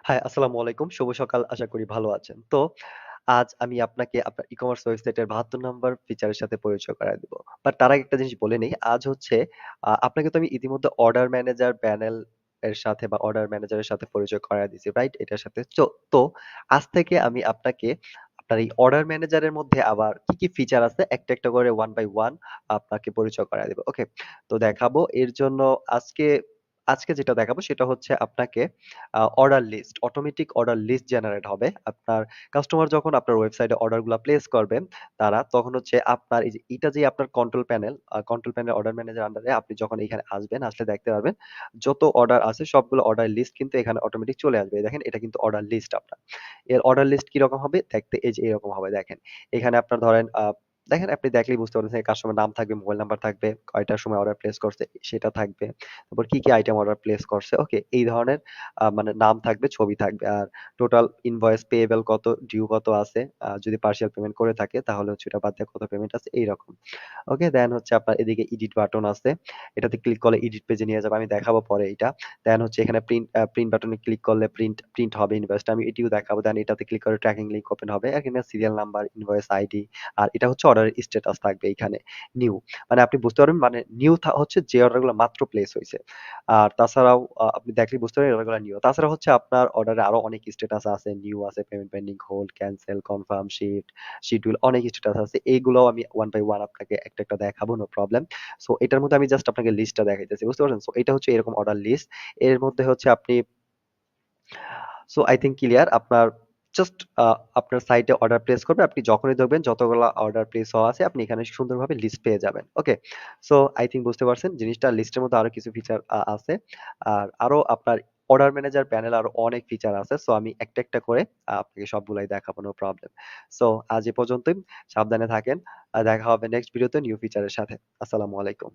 High, আসসালামু আলাইকুম। শুভ সকাল। আশা করি ভালো আছেন। তো আজ আমি আপনাকে আপনার ই-কমার্স ওয়েবসাইটের ৭২ নাম্বার ফিচারের সাথে পরিচয় করায় দিব। বাট তার আগে একটা জিনিস বলে নেই। আজ হচ্ছে আপনাকে তো আমি ইতিমধ্যে অর্ডার ম্যানেজার প্যানেল এর সাথে বা অর্ডার ম্যানেজারের সাথে পরিচয় করায় দিছি, রাইট? এটার সাথে। তো আজ থেকে আমি আপনাকে আপনার এই অর্ডার ম্যানেজারের মধ্যে আবার কি ফিচার আছে একটা, একটা করে 1 বাই 1 আপনাকে পরিচয় করায় দিব। ওকে? তো দেখাবো এর জন্য আজকে আজকে যেটা দেখাবো সেটা হচ্ছে আপনাকে order list, automatic order list generate হবে। আপনার কাস্টমার যখন আপনার ওয়েবসাইটে অর্ডারগুলা প্লেস করবেন, তারা তখন হচ্ছে আপনার এই যে এটা যে আপনার control panel, control panel order manager আন্ডারে আপনি যখন এখানে আসবেন, আসলে দেখতে পারবেন যত অর্ডার আছে সবগুলো অর্ডার লিস্ট কিন্তু এখানে অটোমেটিক চলে আসবে। দেখেন এটা কিন্তু অর্ডার লিস্ট আপনার। এর অর্ডার লিস্ট কিরকম হবে? দেখতে এই যে এরকম হবে দেখেন। এখানে আপনার ধরেন দেখেন আপনি দেখলেই বুঝতে পারতেছেন কাস্টমার নাম থাকবে, মোবাইল নাম্বার থাকবে, কয়টার সময় অর্ডার প্লেস করছে সেটা থাকবে। তারপর কি আইটেম অর্ডার প্লেস করছে। ওকে? এই ধরনের মানে নাম থাকবে, ছবি থাকবে। আর টোটাল ইনভয়েস পেয়েবল কত, ডিউ কত আছে। যদি পার্সিয়াল পেমেন্ট করে থাকে তাহলে হচ্ছে ওটা বাদ দিয়ে কত পেমেন্ট আছে এইরকম। ওকে? দেন হচ্ছে আপনার এদিকে এডিট বাটন আছে। এটাতে ক্লিক করলে এডিট পেজে নিয়ে যাবে। আমি দেখাবো পরে এইটা। দেন হচ্ছে এখানে প্রিন্ট বাটনে ক্লিক করলে প্রিন্ট হবে ইনভয়েসটা। আমি এটিও দেখাবো। দেন এটাতে ক্লিক করে ট্র্যাকিং লিংক ওপেন হবে। এখানে সিরিয়াল নাম্বার, ইনভয়েস আইডি আর এটা হচ্ছে অর্ডারের স্ট্যাটাস থাকবে এইখানে। নিউ মানে আপনি বুঝতে পারবেন মানে নিউ হচ্ছে যে অর্ডারগুলো মাত্র প্লেস হইছে। আর তাছাড়াও আপনি দেখলেই বুঝতে পারবেন অর্ডারগুলো নিউ। তাছাড়া হচ্ছে আপনার অর্ডারে আরো অনেক স্ট্যাটাস আছে। নিউ আছে, payment pending, hold, cancel, confirm, schedule অনেক স্ট্যাটাস আছে। এইগুলোও আমি 1 বাই 1 আপনাকে একটা, একটা দেখাবো, নো প্রবলেম। সো এটার মধ্যে আমি জাস্ট আপনাকে লিস্টটা দেখাইতেছি। বুঝতে পারছেন? সো এটা হচ্ছে এরকম অর্ডার লিস্ট। এর মধ্যে হচ্ছে আপনি সো আই থিংক ক্লিয়ার। আপনার জাস্ট আপনার সাইটে অর্ডার প্লেস করবে। আপনি যখনই দেখবেন যতগুলা অর্ডার প্লেস হওয়া আছে আপনি এখানে সুন্দরভাবে লিস্ট পেয়ে যাবেন। ওকে? সো আই থিংক বুঝতে পারছেন জিনিসটা লিস্টের মধ্যে আরো কিছু ফিচার আছে। আর আরো আপনার অর্ডার ম্যানেজার প্যানেলে আরো অনেক ফিচার আছে। সো আমি একটা, একটা করে আপনাকে সবগুলাই দেখাবো, নো প্রবলেম। সো আজ এ পর্যন্তই। সাবধানে থাকেন। দেখা হবে নেক্সট ভিডিওতে নিউ ফিচারের সাথে। আসসালামু আলাইকুম।